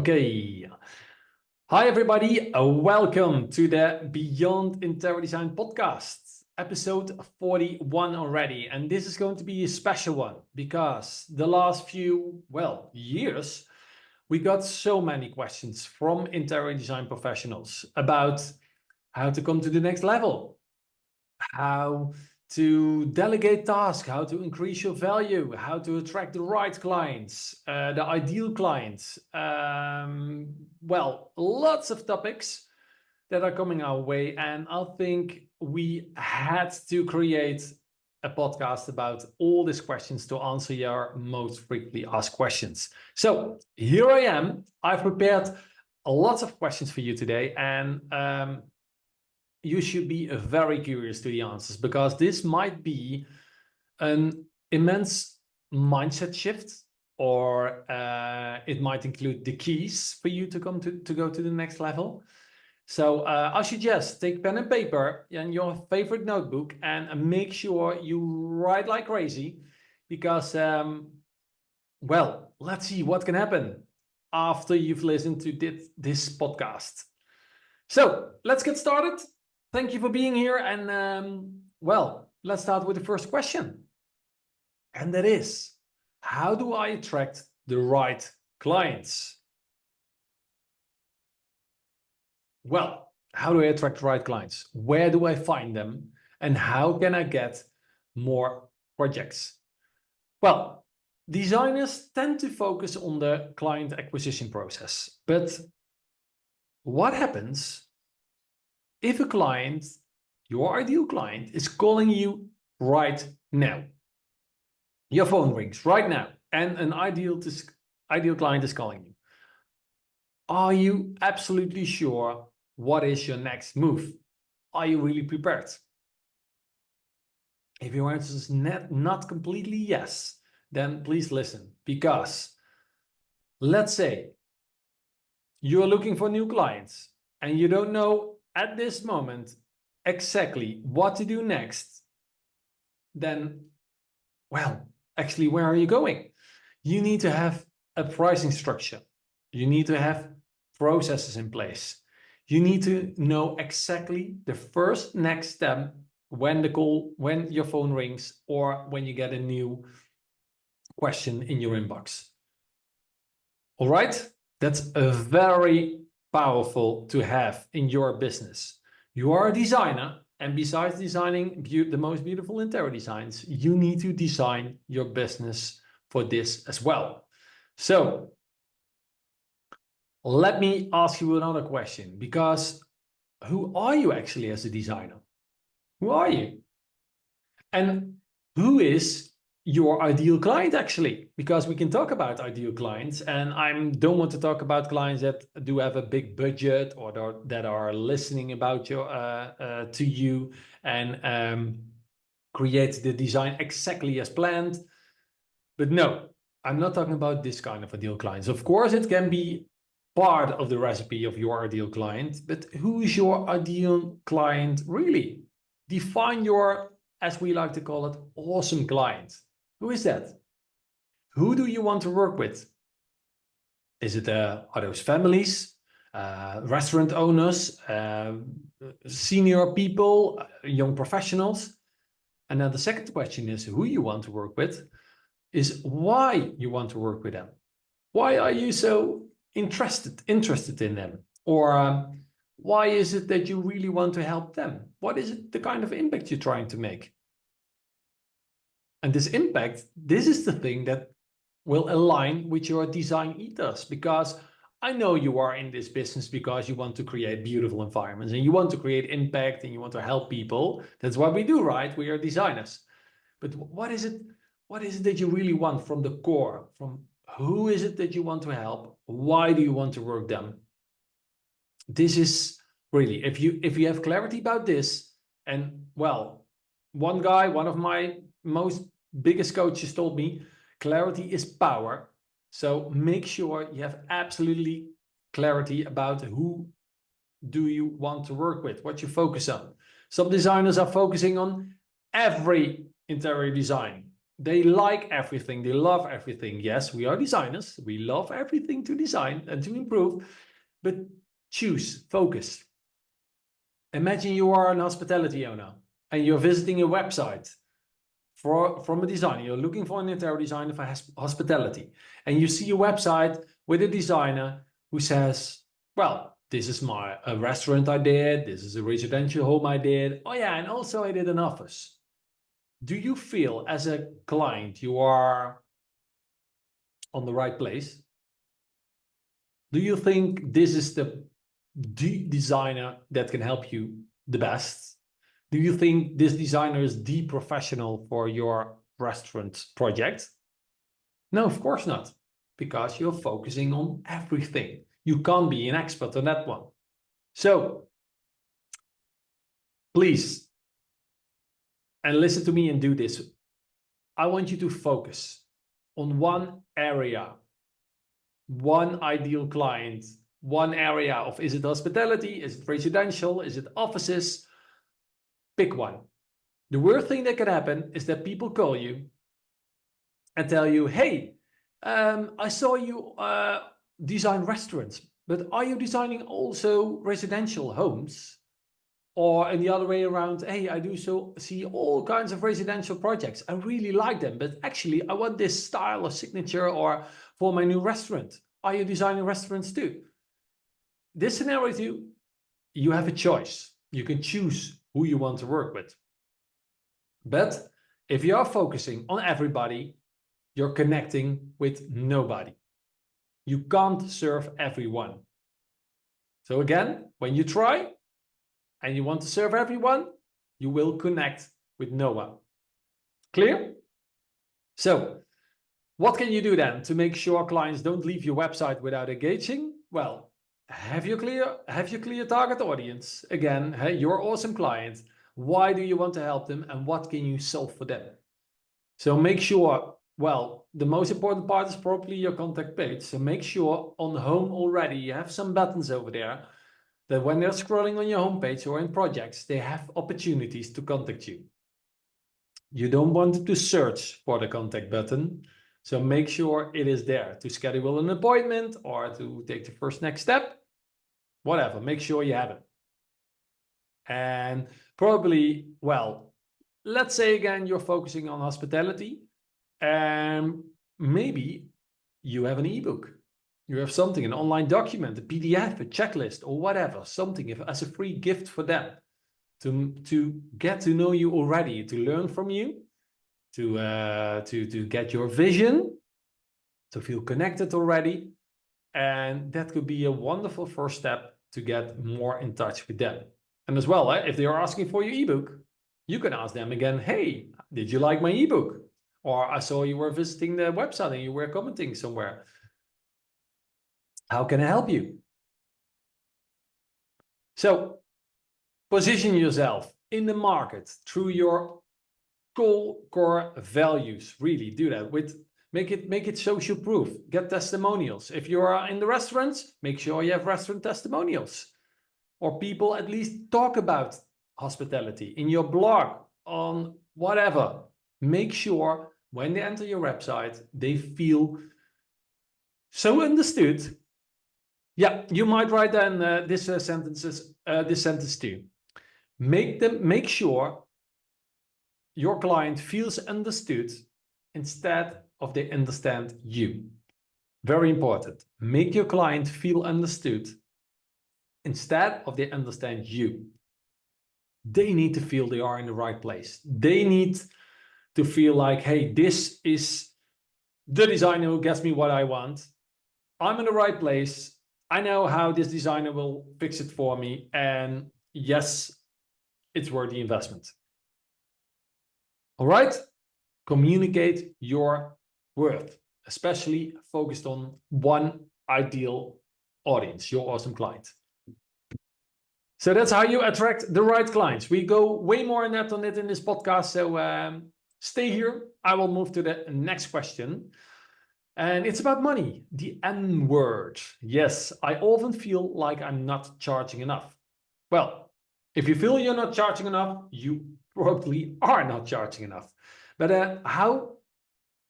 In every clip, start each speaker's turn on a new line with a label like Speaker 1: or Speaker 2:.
Speaker 1: Okay. Hi, everybody. Welcome to the Beyond Interior Design podcast, episode 41 already. And this is going to be a special one because the last few, years, we got so many questions from interior design professionals about how to come to the next level, how to delegate tasks, how to increase your value, how to attract the right clients, the ideal clients. Lots of topics that are coming our way. And I think we had to create a podcast about all these questions to answer your most frequently asked questions. So here I am. I've prepared lots of questions for you today. And you should be very curious to the answers because this might be an immense mindset shift, or it might include the keys for you to go to the next level. So I suggest take pen and paper and your favorite notebook and make sure you write like crazy because, let's see what can happen after you've listened to this podcast. So let's get started. Thank you for being here. And let's start with the first question. And that is, how do I attract the right clients? Well, how do I attract the right clients? Where do I find them? And how can I get more projects? Well, designers tend to focus on the client acquisition process. But what happens if a client, your ideal client, is calling you right now? Your phone rings right now and an ideal client is calling you. Are you absolutely sure what is your next move? Are you really prepared? If your answer is not completely yes, then please listen, because let's say you're looking for new clients and you don't know at this moment exactly what to do next, then, actually, where are you going? You need to have a pricing structure. You need to have processes in place. You need to know exactly the first next step when your phone rings or when you get a new question in your inbox. All right? That's a very powerful to have in your business. You are a designer, and besides designing the most beautiful interior designs, you need to design your business for this as well. So let me ask you another question, because who are you actually as a designer? Who are you? And who is your ideal client actually? Because we can talk about ideal clients, and I don't want to talk about clients that do have a big budget or that are listening about to you and create the design exactly as planned. But no, I'm not talking about this kind of ideal clients. Of course, it can be part of the recipe of your ideal client, but who is your ideal client really? Define your, as we like to call it, awesome client. Who is that? Who do you want to work with? Is it are those families, restaurant owners, senior people, young professionals? And then the second question is who you want to work with is why you want to work with them. Why are you so interested in them? Or why is it that you really want to help them? What is it, the kind of impact you're trying to make? And this impact, this is the thing that will align with your design ethos, because I know you are in this business because you want to create beautiful environments and you want to create impact and you want to help people. That's what we do, right? We are designers. But what is it that you really want from the core? From who is it that you want to help? Why do you want to work them? This is really, if you have clarity about this, and one of my most biggest coaches told me, clarity is power. So make sure you have absolutely clarity about who do you want to work with, what you focus on. Some designers are focusing on every interior design. They like everything. They love everything. Yes, we are designers. We love everything to design and to improve, but choose, focus. Imagine you are an hospitality owner and you're visiting a website from a designer. You're looking for an interior designer for hospitality, and you see a website with a designer who says, well, this is a restaurant I did, this is a residential home I did, oh yeah, and also I did an office. Do you feel as a client you are on the right place? Do you think this is the designer that can help you the best? Do you think this designer is the professional for your restaurant project? No, of course not, because you're focusing on everything. You can't be an expert on that one. So please, and listen to me and do this. I want you to focus on one area, one ideal client, one area of, is it hospitality? Is it residential? Is it offices? Pick one. The worst thing that can happen is that people call you and tell you, hey, I saw you design restaurants, but are you designing also residential homes? Or in the other way around, hey, I do see all kinds of residential projects. I really like them, but actually I want this style or signature or for my new restaurant. Are you designing restaurants too? This scenario, you have a choice. You can choose who you want to work with. But if you are focusing on everybody, you're connecting with nobody. You can't serve everyone. So again, when you try and you want to serve everyone, you will connect with no one. Clear? So what can you do then to make sure clients don't leave your website without engaging? Well, have your clear target audience. Again, hey, your awesome client. Why do you want to help them and what can you solve for them? So make sure, well, the most important part is probably your contact page. So make sure on home already you have some buttons over there that when they're scrolling on your homepage or in projects, they have opportunities to contact you. You don't want to search for the contact button. So make sure it is there to schedule an appointment or to take the first next step, whatever, make sure you have it. And probably, well, let's say again, you're focusing on hospitality and maybe you have an ebook. You have something, an online document, a PDF, a checklist or whatever, something as a free gift for them to get to know you already, to learn from you, to get your vision, to feel connected already. And that could be a wonderful first step to get more in touch with them. And as well, if they are asking for your ebook, you can ask them again, hey, did you like my ebook? Or I saw you were visiting the website and you were commenting somewhere. How can I help you? So position yourself in the market through your core values. Really do that with make it social proof. Get testimonials. If you are in the restaurants, make sure you have restaurant testimonials or people at least talk about hospitality in your blog, on whatever. Make sure when they enter your website, they feel so understood. Yeah, you might write down this sentence too. Make sure your client feels understood instead of they understand you. Very important. Make your client feel understood instead of they understand you. They need to feel they are in the right place. They need to feel like, hey, this is the designer who gets me what I want. I'm in the right place. I know how this designer will fix it for me. And yes, it's worth the investment. All right. Communicate your worth, especially focused on one ideal audience, your awesome client. So that's how you attract the right clients. We go way more in depth on it in this podcast. So stay here. I will move to the next question. And it's about money, the N word. Yes, I often feel like I'm not charging enough. Well, if you feel you're not charging enough, you probably are not charging enough. But how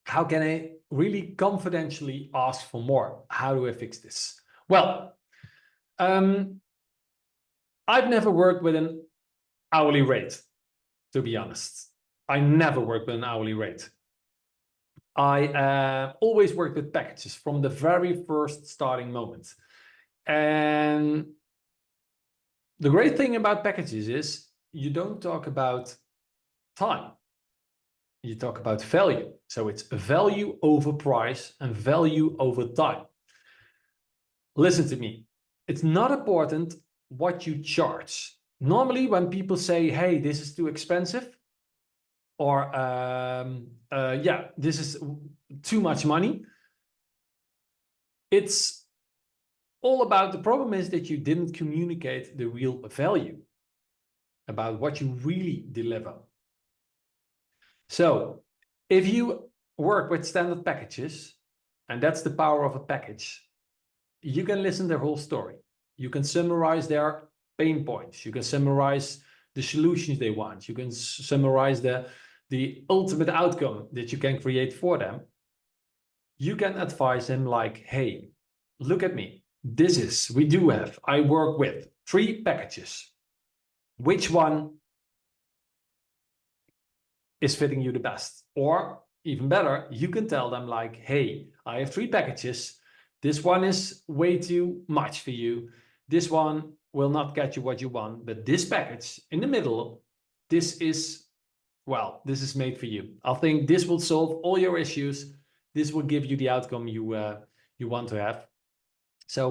Speaker 1: how can I really confidentially ask for more? How do I fix this? Well, I've never worked with an hourly rate, to be honest. I never worked with an hourly rate. I always worked with packages from the very first starting moment. And the great thing about packages is you don't talk about time. You talk about value. So it's value over price and value over time. Listen to me. It's not important what you charge. Normally, when people say, hey, this is too expensive, or yeah, this is too much money, it's all about, the problem is that you didn't communicate the real value about what you really deliver. So if you work with standard packages, and that's the power of a package, you can listen to their whole story. You can summarize their pain points. You can summarize the solutions they want. You can summarize the ultimate outcome that you can create for them. You can advise them like, hey, look at me. I work with 3 packages. Which one is fitting you the best? Or even better, you can tell them like, hey, I have 3 packages. This one is way too much for you. This one will not get you what you want, but this package in the middle, this is made for you. I think this will solve all your issues. This will give you the outcome you want to have. So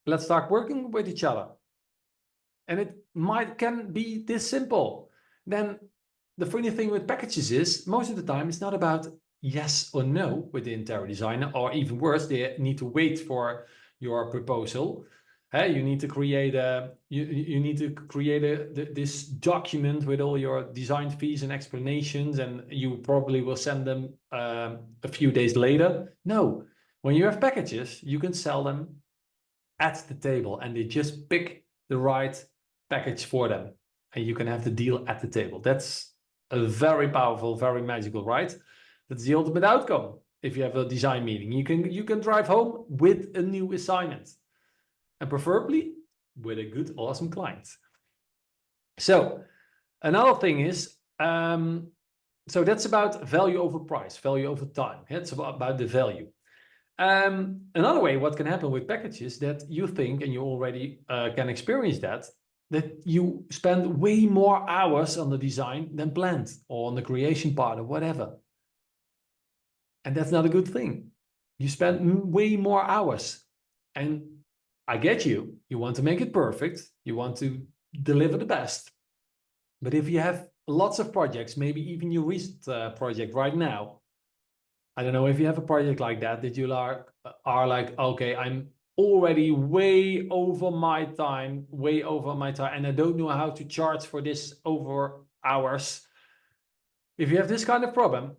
Speaker 1: let's start working with each other. And it can be this simple. Then the funny thing with packages is most of the time it's not about yes or no with the interior designer, or even worse, they need to wait for your proposal. Hey, you need to create this document with all your design fees and explanations, and you probably will send them a few days later. No, when you have packages, you can sell them at the table, and they just pick the right package for them, and you can have the deal at the table. That's a very powerful, very magical, right? That's the ultimate outcome. If you have a design meeting, you can drive home with a new assignment, and preferably with a good, awesome client. So another thing is, so that's about value over price, value over time. It's about the value. Another way what can happen with packages that you think, and you already can experience that you spend way more hours on the design than planned, or on the creation part, or whatever. And that's not a good thing. You spend way more hours. And I get you. You want to make it perfect. You want to deliver the best. But if you have lots of projects, maybe even your recent project right now, I don't know if you have a project like that you are like, okay, I'm already way over my time, and I don't know how to charge for this over hours. If you have this kind of problem,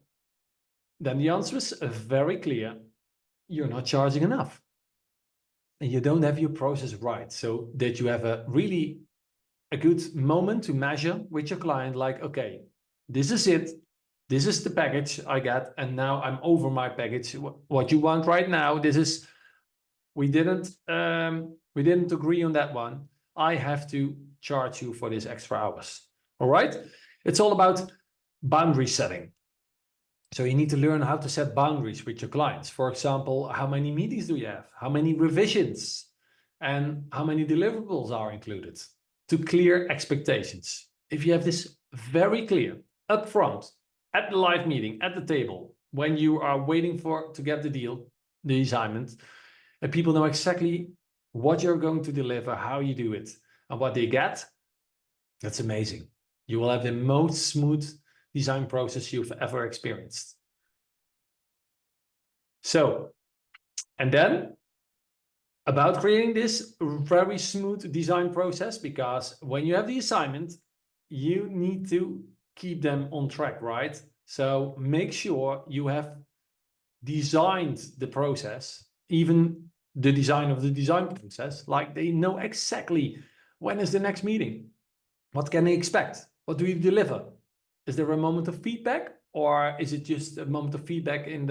Speaker 1: then the answer is very clear. You're not charging enough. And you don't have your process right, so that you have a good moment to measure with your client, like, okay, this is it. This is the package I get, and now I'm over my package. What you want right now, we didn't agree on that one. I have to charge you for this extra hours. All right? It's all about boundary setting. So you need to learn how to set boundaries with your clients. For example, how many meetings do you have? How many revisions? And how many deliverables are included? To clear expectations. If you have this very clear upfront, at the live meeting, at the table, when you are waiting to get the deal, the assignment, and people know exactly what you're going to deliver, how you do it, and what they get, that's amazing. You will have the most smooth design process you've ever experienced. So, and then about creating this very smooth design process, because when you have the assignment, you need to keep them on track, right? So make sure you have designed the process, even the design of the design process, like they know exactly when is the next meeting. What can they expect? What do you deliver? Is there a moment of feedback? or is it just a moment of feedback in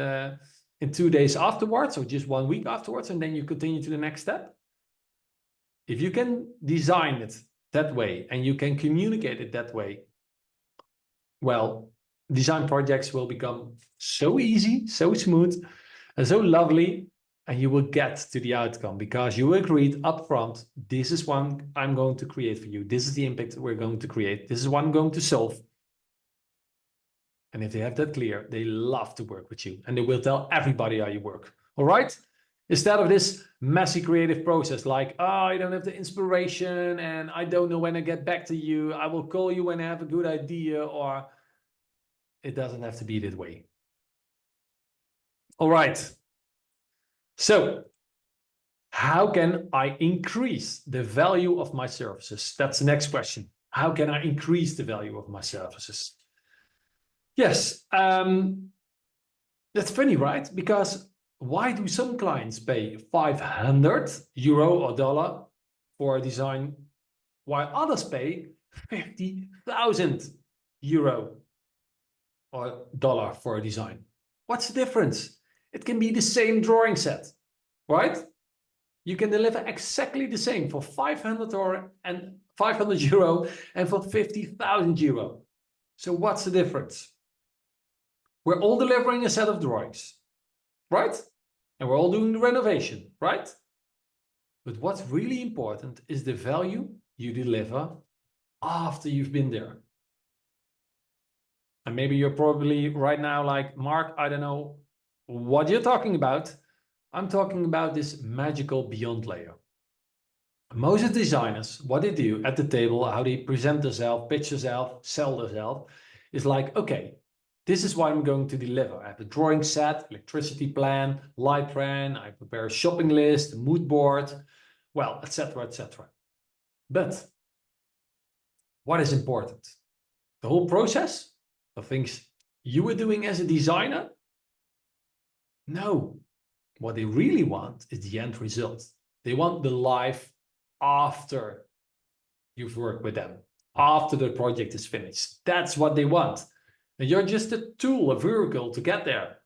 Speaker 1: 2 days afterwards, or just 1 week afterwards, and then you continue to the next step? If you can design it that way and you can communicate it that way, well, design projects will become so easy, so smooth, and so lovely, and you will get to the outcome because you agreed upfront, this is what I'm going to create for you. This is the impact we're going to create. This is what I'm going to solve. And if they have that clear, they love to work with you and they will tell everybody how you work. All right? Instead of this messy creative process, like, oh, I don't have the inspiration and I don't know when I get back to you. I will call you when I have a good idea, or it doesn't have to be that way. All right. So how can I increase the value of my services? That's the next question. How can I increase the value of my services? Yes, that's funny, right? Because why do some clients pay 500 euro or dollar for a design, while others pay 50,000 euro or dollar for a design? What's the difference? It can be the same drawing set, right? You can deliver exactly the same for 500 euro and for 50,000 euro. So what's the difference? We're all delivering a set of drawings, right? And we're all doing the renovation, right? But what's really important is the value you deliver after you've been there. And maybe you're probably right now like, Mark, I don't know what you're talking about. I'm talking about this magical beyond layer. Most of the designers, what they do at the table, how they present themselves, pitch themselves, sell themselves, is like, okay, this is what I'm going to deliver. I have a drawing set, electricity plan, light plan, I prepare a shopping list, a mood board, well, etc., etc. But what is important? The whole process of things you were doing as a designer? No. What they really want is the end result. They want the life after you've worked with them, after the project is finished. That's what they want. And you're just a tool, a vehicle to get there.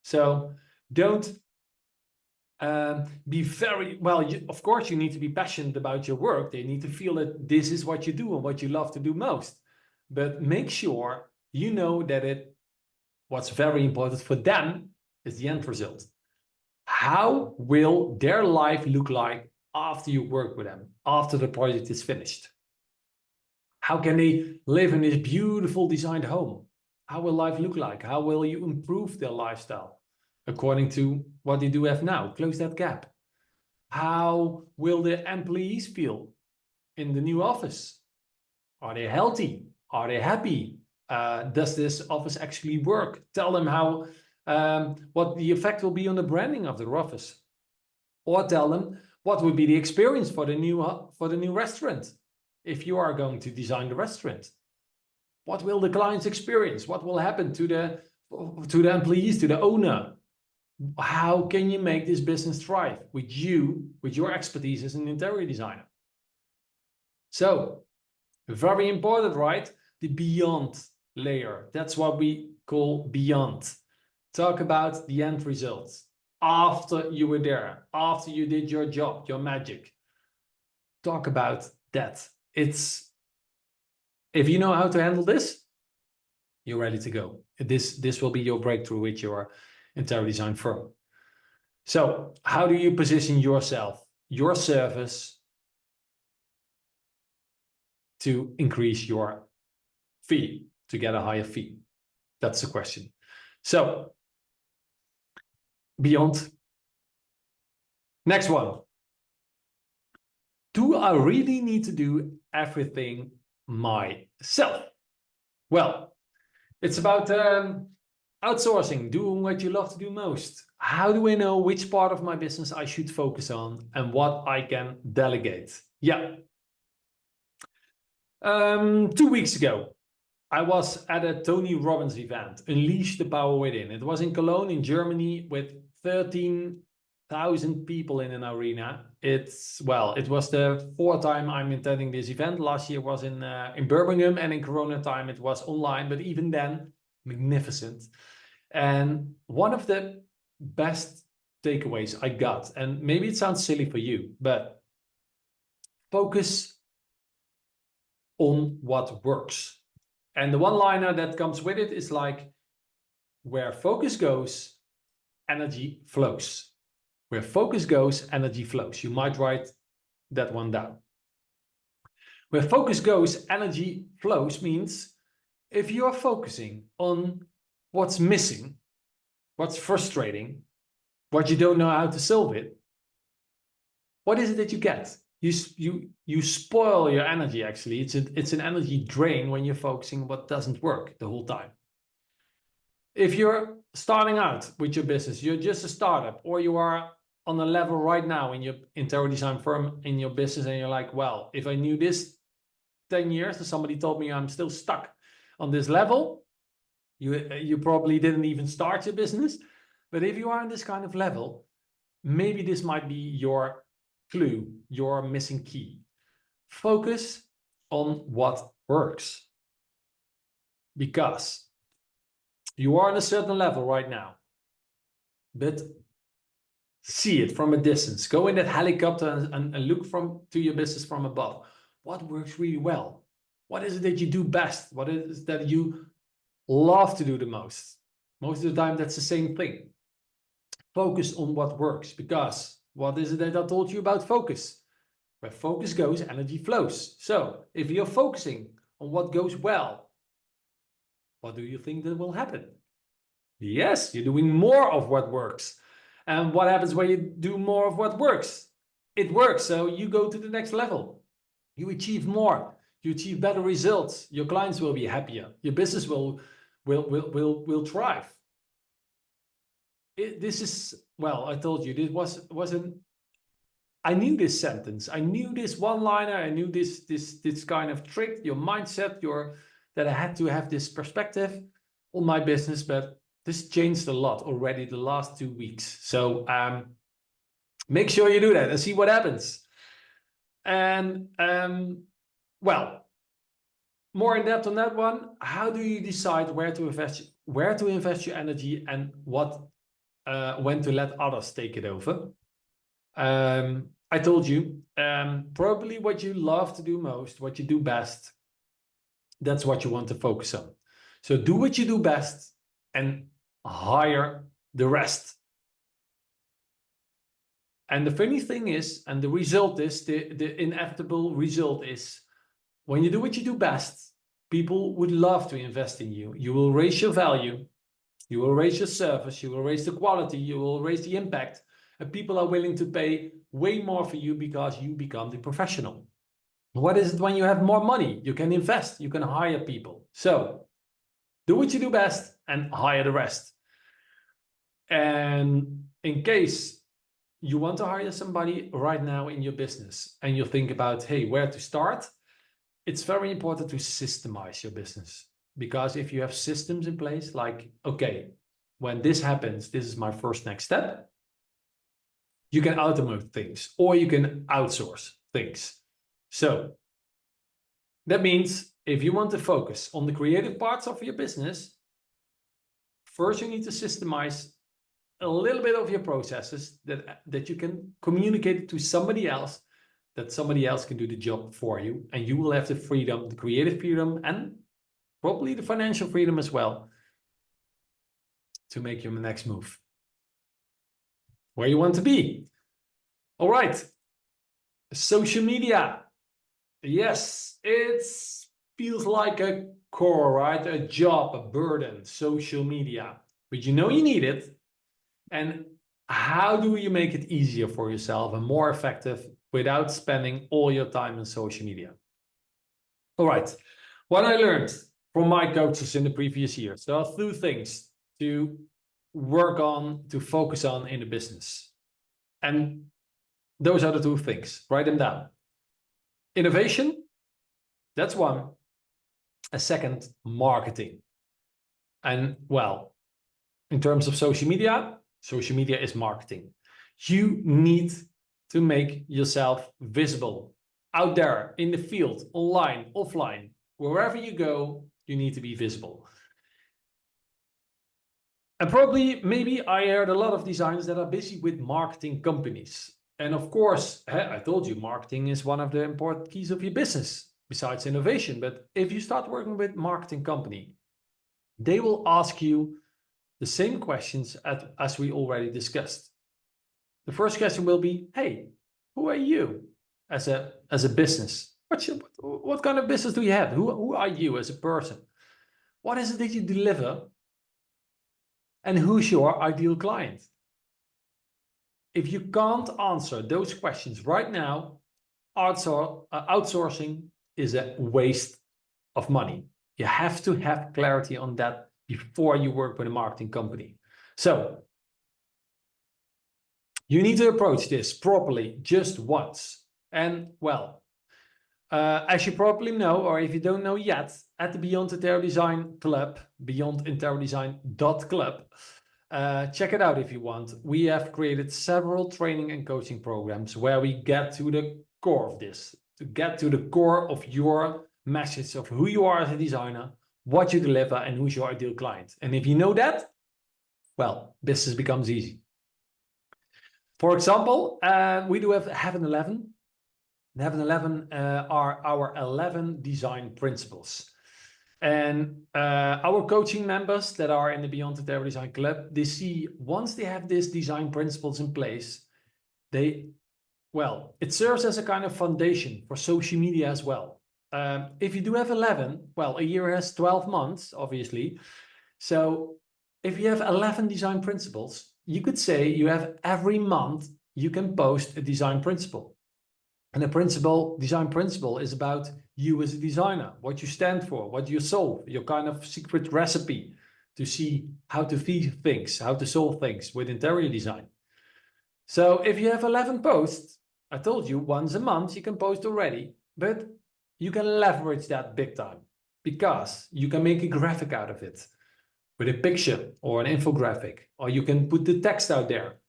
Speaker 1: So don't be very, well, of course you need to be passionate about your work. They need to feel that this is what you do and what you love to do most. But make sure you know that what's very important for them is the end result. How will their life look like after you work with them, after the project is finished? How can they live in this beautiful designed home? How will life look like? How will you improve their lifestyle according to what they do have now? Close that gap. How will the employees feel in the new office? Are they healthy? Are they happy? Does this office actually work? Tell them how what the effect will be on the branding of their office, or tell them what would be the experience for the new restaurant if you are going to design the restaurant. What will the clients experience? What will happen to the employees, to the owner? How can you make this business thrive with your expertise as an interior designer? So, very important, right? The beyond layer. That's what we call beyond. Talk about the end results after you were there, after you did your job, your magic. Talk about that. If you know how to handle this, you're ready to go. This will be your breakthrough with your interior design firm. So how do you position yourself, your service, to increase your fee, to get a higher fee? That's the question. So beyond. Next one. Do I really need to do everything myself? Well, it's about outsourcing, doing what you love to do most. How do I know which part of my business I should focus on and what I can delegate? Yeah. 2 weeks ago, I was at a Tony Robbins event, Unleash the Power Within. It was in Cologne in Germany with 13,000 people in an arena. It was the 4th time I'm attending this event. Last year was in Birmingham, and in Corona time it was online. But even then, magnificent. And one of the best takeaways I got, and maybe it sounds silly for you, but focus on what works. And the one-liner that comes with it is like, where focus goes, energy flows. Where focus goes, energy flows. You might write that one down. Where focus goes, energy flows means if you are focusing on what's missing, what's frustrating, what you don't know how to solve it, what is it that you get? You spoil your energy, actually. It's an energy drain when you're focusing on what doesn't work the whole time. If you're starting out with your business, you're just a startup, or you are on a level right now in your interior design firm in your business, and you're like, well, if I knew this 10 years and somebody told me I'm still stuck on this level, you probably didn't even start your business. But if you are on this kind of level, maybe this might be your clue, your missing key. Focus on what works. Because you are on a certain level right now, but see it from a distance. Go in that helicopter and look to your business from above. What works really well? What is it that you do best? What is it that you love to do the most? Most of the time, that's the same thing. Focus on what works, because what is it that I told you about focus? Where focus goes, energy flows. So if you're focusing on what goes well, what do you think that will happen? Yes, you're doing more of what works. And what happens when you do more of what works? It works, so you go to the next level. You achieve more. You achieve better results. Your clients will be happier. Your business will thrive. This is, well, I told you, this wasn't. I knew this sentence. I knew this one-liner. I knew this kind of trick, your mindset, that I had to have this perspective on my business, but this changed a lot already the last 2 weeks. So make sure you do that and see what happens. And well, more in depth on that one. How do you decide where to invest your energy, and when to let others take it over? I told you, probably what you love to do most, what you do best, that's what you want to focus on. So do what you do best and hire the rest. And the funny thing is, and the result is, the inevitable result is, when you do what you do best, people would love to invest in you. You will raise your value, you will raise your service, you will raise the quality, you will raise the impact, and people are willing to pay way more for you because you become the professional. What is it when you have more money? You can invest, you can hire people. So do what you do best and hire the rest. And in case you want to hire somebody right now in your business and you think about, hey, where to start? It's very important to systemize your business, because if you have systems in place, like, okay, when this happens, this is my first next step, you can automate things or you can outsource things. So that means if you want to focus on the creative parts of your business, first you need to systemize a little bit of your processes that you can communicate to somebody else, that somebody else can do the job for you, and you will have the freedom, the creative freedom, and probably the financial freedom as well, to make your next move where you want to be. All right, social media. Yes, it feels like a core, right? A job, a burden, social media, but you know you need it. And how do you make it easier for yourself and more effective without spending all your time on social media? All right, what I learned from my coaches in the previous years, there are 2 things to work on, to focus on in the business. And those are the 2 things. Write them down. Innovation, that's one. A second, marketing. And well, in terms of social media is marketing. You need to make yourself visible out there in the field, online, offline, wherever you go, you need to be visible. And probably, maybe I heard a lot of designers that are busy with marketing companies. And of course, I told you, marketing is one of the important keys of your business, besides innovation. But if you start working with marketing company, they will ask you the same questions as we already discussed. The first question will be, hey, who are you as a business? What kind of business do you have? Who are you as a person? What is it that you deliver? And who's your ideal client? If you can't answer those questions right now, outsourcing is a waste of money. You have to have clarity on that before you work with a marketing company. So you need to approach this properly just once. And well, as you probably know, or if you don't know yet, at the Beyond Interior Design Club, beyondinteriordesign.club, check it out if you want. We have created several training and coaching programs where we get to the core of this, to get to the core of your message of who you are as a designer, what you deliver, and who's your ideal client. And if you know that, well, business becomes easy. For example, we do have an 11. Heaven 11 are our 11 design principles. And our coaching members that are in the Beyond Interior Design Club, they see once they have these design principles in place, it serves as a kind of foundation for social media as well. If you do have 11, well, a year has 12 months, obviously. So if you have 11 design principles, you could say you have every month you can post a design principle. And the design principle is about you as a designer, what you stand for, what you solve, your kind of secret recipe to see how to feed things, how to solve things with interior design. So if you have 11 posts, I told you once a month you can post already, but you can leverage that big time because you can make a graphic out of it with a picture or an infographic, or you can put the text out there.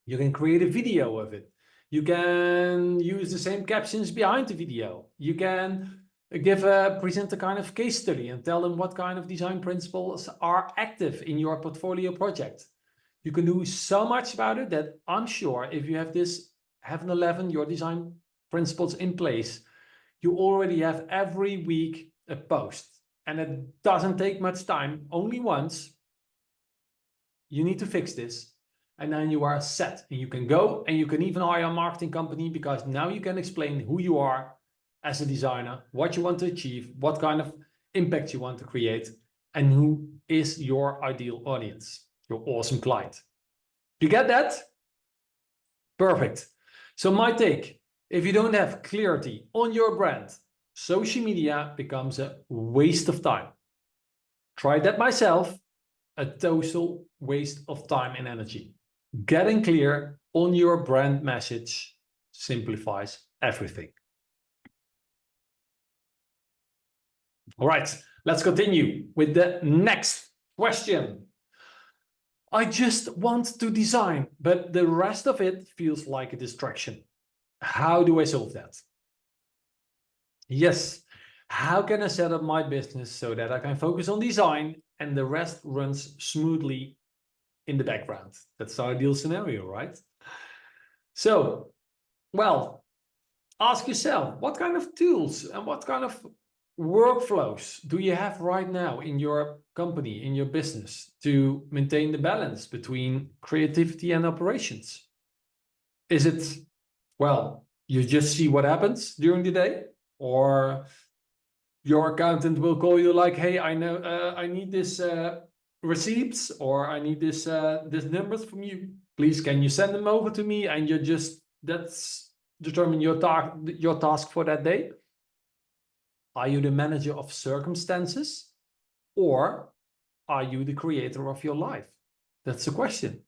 Speaker 1: You can create a video of it. You can use the same captions behind the video. You can present a kind of case study and tell them what kind of design principles are active in your portfolio project. You can do so much about it that I'm sure if you have this Heaven 11, your design principles in place, you already have every week a post. And it doesn't take much time, only once. You need to fix this. And then you are set and you can go and you can even hire a marketing company because now you can explain who you are as a designer, what you want to achieve, what kind of impact you want to create, and who is your ideal audience, your awesome client. You get that? Perfect. So my take, if you don't have clarity on your brand, social media becomes a waste of time. Tried that myself, a total waste of time and energy. Getting clear on your brand message simplifies everything. All right, let's continue with the next question. I just want to design, but the rest of it feels like a distraction. How do I solve that? Yes, how can I set up my business so that I can focus on design and the rest runs smoothly in the background? That's the ideal scenario, right? So, well, ask yourself, what kind of tools and what kind of workflows do you have right now in your company, in your business to maintain the balance between creativity and operations? Is it, well, you just see what happens during the day, or your accountant will call you like, hey, I know I need this receipts, or I need this numbers from you. Please, can you send them over to me? And that's determine your task for that day. Are you the manager of circumstances, or are you the creator of your life? That's the question.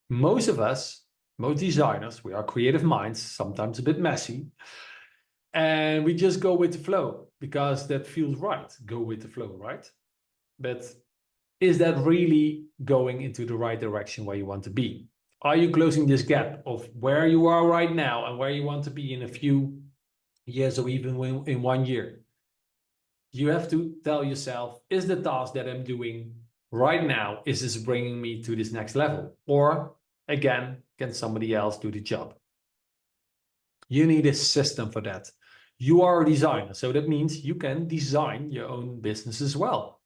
Speaker 1: Most of us, most designers, we are creative minds, sometimes a bit messy, and we just go with the flow because that feels right. Go with the flow, right? But is that really going into the right direction where you want to be? Are you closing this gap of where you are right now and where you want to be in a few years or even in 1 year? You have to tell yourself, is the task that I'm doing right now, is this bringing me to this next level? Or again, can somebody else do the job? You need a system for that. You are a designer, so that means you can design your own business as well.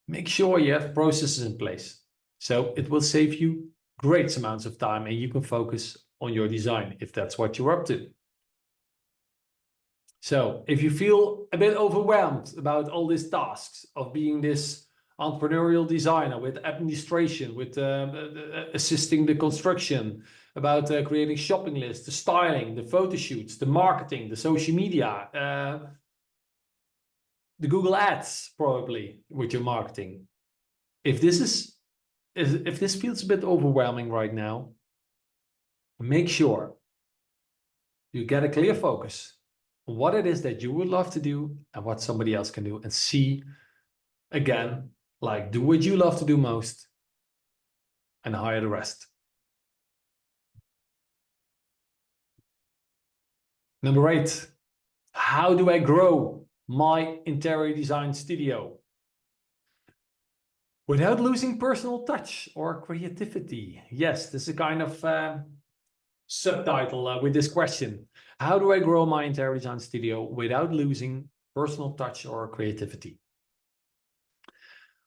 Speaker 1: Make sure you have processes in place. So it will save you great amounts of time and you can focus on your design if that's what you're up to. So if you feel a bit overwhelmed about all these tasks of being this entrepreneurial designer with administration, with assisting the construction, about creating shopping lists, the styling, the photo shoots, the marketing, the social media, the Google Ads, probably with your marketing. If this feels a bit overwhelming right now, make sure you get a clear focus on what it is that you would love to do and what somebody else can do, and see, again, like, do what you love to do most and hire the rest. Number 8, how do I grow my interior design studio without losing personal touch or creativity? Yes, this is a kind of subtitle with this question. How do I grow my interior design studio without losing personal touch or creativity?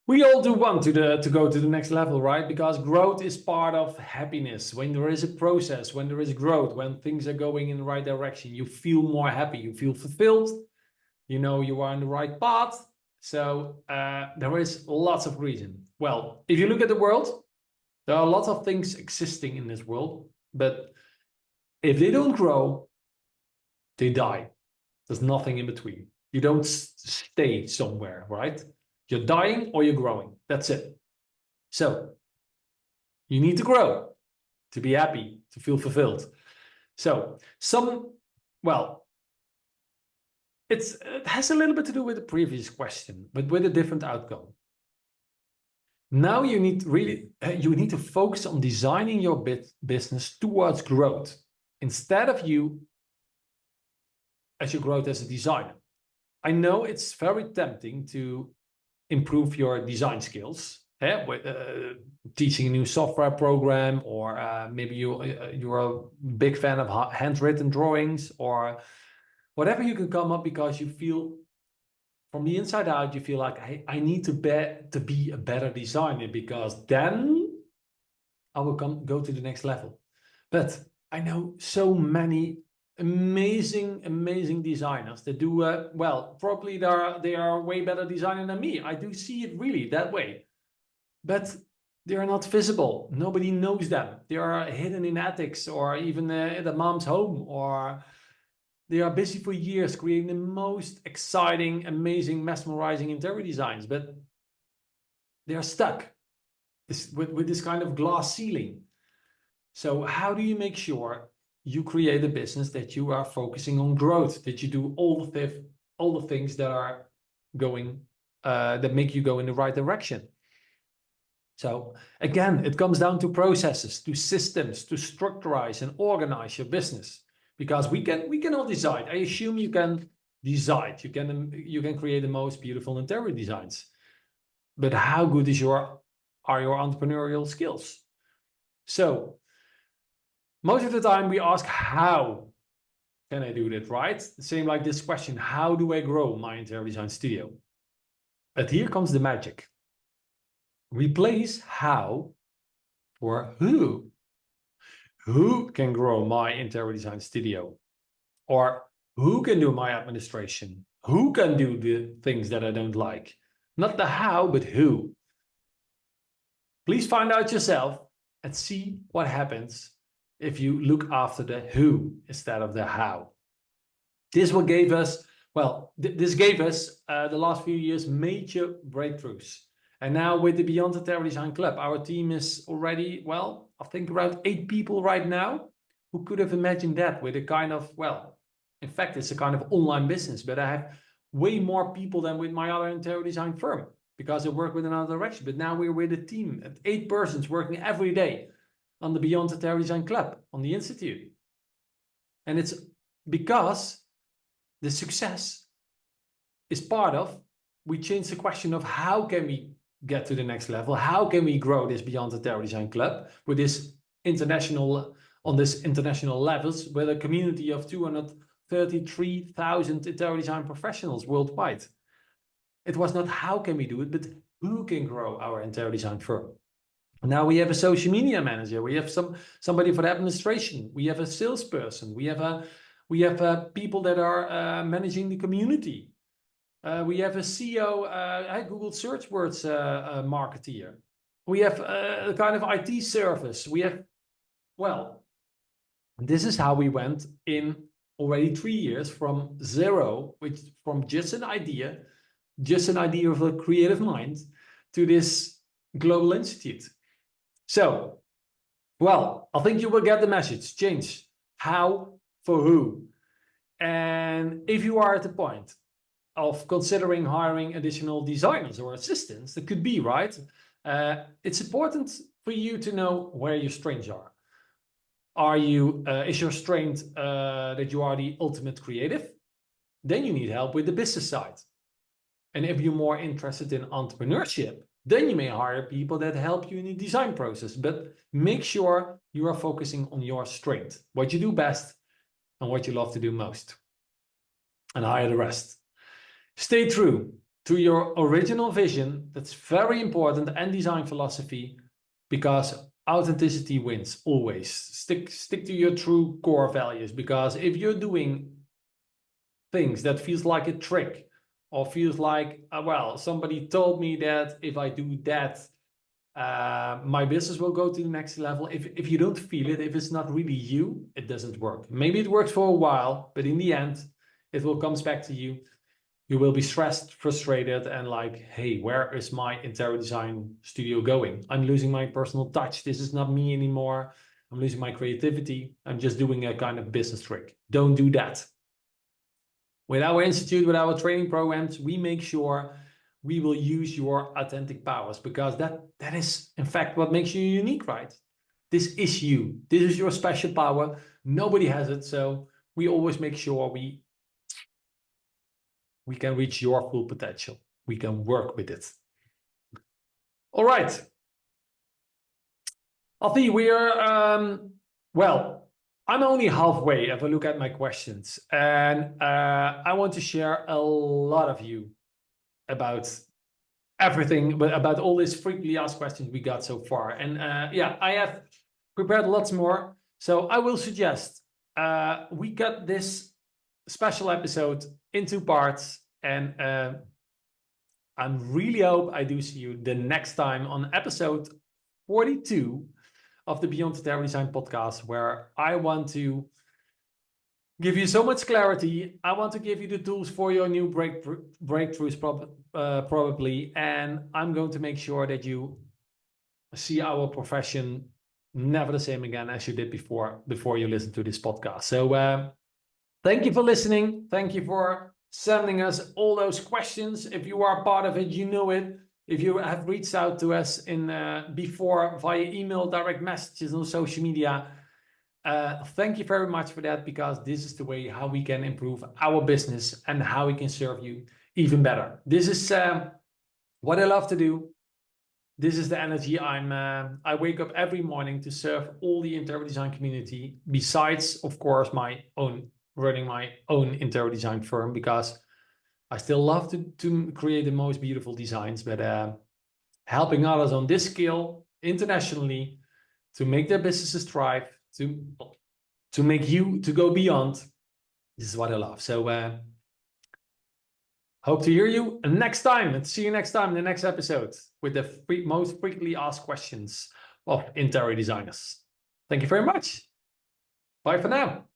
Speaker 1: We all do want to go to the next level, right? Because growth is part of happiness. When there is a process, when there is growth, when things are going in the right direction, you feel more happy, you feel fulfilled, you know you are on the right path. So there is lots of reason. Well, if you look at the world, there are lots of things existing in this world, but if they don't grow, they die. There's nothing in between. You don't stay somewhere, right? You're dying or you're growing. That's it. So you need to grow to be happy, to feel fulfilled. So it has a little bit to do with the previous question, but with a different outcome. Now you need to focus on designing your business towards growth instead of you as your growth as a designer. I know it's very tempting to improve your design skills, with teaching a new software program, or maybe you're a big fan of handwritten drawings, or whatever you can come up, because you feel from the inside out, you feel like, hey, I need to be a better designer, because then I will go to the next level. But I know so many amazing designers that do well. Probably they are way better designer than me. I do see it really that way, but they are not visible. Nobody knows them. They are hidden in attics, or even at a mom's home, or they are busy for years creating the most exciting, amazing, mesmerizing interior designs, but they are stuck with this kind of glass ceiling. So how do you make sure you create a business that you are focusing on growth, that you do all the things that are going, that make you go in the right direction? So again, it comes down to processes, to systems, to structurize and organize your business, because we can all decide. I assume you can decide, you can create the most beautiful interior designs, but how good are your entrepreneurial skills? So most of the time we ask, how can I do that, right? Same like this question, how do I grow my interior design studio? But here comes the magic. Replace how for who. Who can grow my interior design studio? Or who can do my administration? Who can do the things that I don't like? Not the how, but who. Please find out yourself and see what happens if you look after the who instead of the how. This will give us, this gave us the last few years major breakthroughs. And now with the Beyond Interior Design Club, our team is already, I think around 8 people right now. Who could have imagined that with a kind of, in fact, it's a kind of online business, but I have way more people than with my other interior design firm, because I work with another direction. But now we're with a team of 8 persons working every day on the Beyond Interior Design Club, on the Institute. And it's because the success is part of, we change the question of how can we get to the next level? How can we grow this Beyond Interior Design Club with this on this international levels with a community of 233,000 interior design professionals worldwide? It was not how can we do it, but who can grow our interior design firm? Now we have a social media manager. We have somebody for the administration. We have a salesperson. We have people that are managing the community. We have a CEO, Google search words marketeer. We have a kind of IT service. We have, well, this is how we went in already 3 years from zero, from just an idea of a creative mind, to this global institute. So, well, I think you will get the message. Change. How for who? And if you are at the point of considering hiring additional designers or assistants, that could be, right? It's important for you to know where your strengths are. Is your strength that you are the ultimate creative? Then you need help with the business side. And if you're more interested in entrepreneurship, then you may hire people that help you in the design process. But make sure you are focusing on your strength, what you do best and what you love to do most, and hire the rest. Stay true to your original vision. That's very important, and design philosophy, because authenticity wins always. Stick to your true core values, because if you're doing things that feels like a trick, or feels like, well, somebody told me that if I do that, my business will go to the next level. If you don't feel it, if it's not really you, it doesn't work. Maybe it works for a while, but in the end, it will come back to you. You will be stressed, frustrated, and like, hey, where is my interior design studio going? I'm losing my personal touch. This is not me anymore. I'm losing my creativity. I'm just doing a kind of business trick. Don't do that. With our institute, with our training programs, we make sure we will use your authentic powers, because that is, in fact, what makes you unique, right? This is you. This is your special power. Nobody has it. So we always make sure we can reach your full potential. We can work with it. All right. I think we are, well, I'm only halfway if I look at my questions, and I want to share a lot of you about everything, but about all these frequently asked questions we got so far. And yeah, I have prepared lots more. So I will suggest we cut this special episode in 2 parts, and I really hope I do see you the next time on episode 42 of the Beyond Interior Design podcast, where I want to give you so much clarity. I want to give you the tools for your new breakthroughs probably, and I'm going to make sure that you see our profession never the same again as you did before you listen to this podcast. So thank you for listening. Thank you for sending us all those questions. If you are part of it, you know it. If you have reached out to us before via email, direct messages on social media, thank you very much for that, because this is the way how we can improve our business and how we can serve you even better. This is what I love to do. This is the energy I wake up every morning to serve all the interior design community, besides, of course, running my own interior design firm, because I still love to create the most beautiful designs, but helping others on this scale internationally to make their businesses thrive, to make you to go beyond. This is what I love. So hope to hear you next time, and see you next time in the next episode with the most frequently asked questions of interior designers. Thank you very much. Bye for now.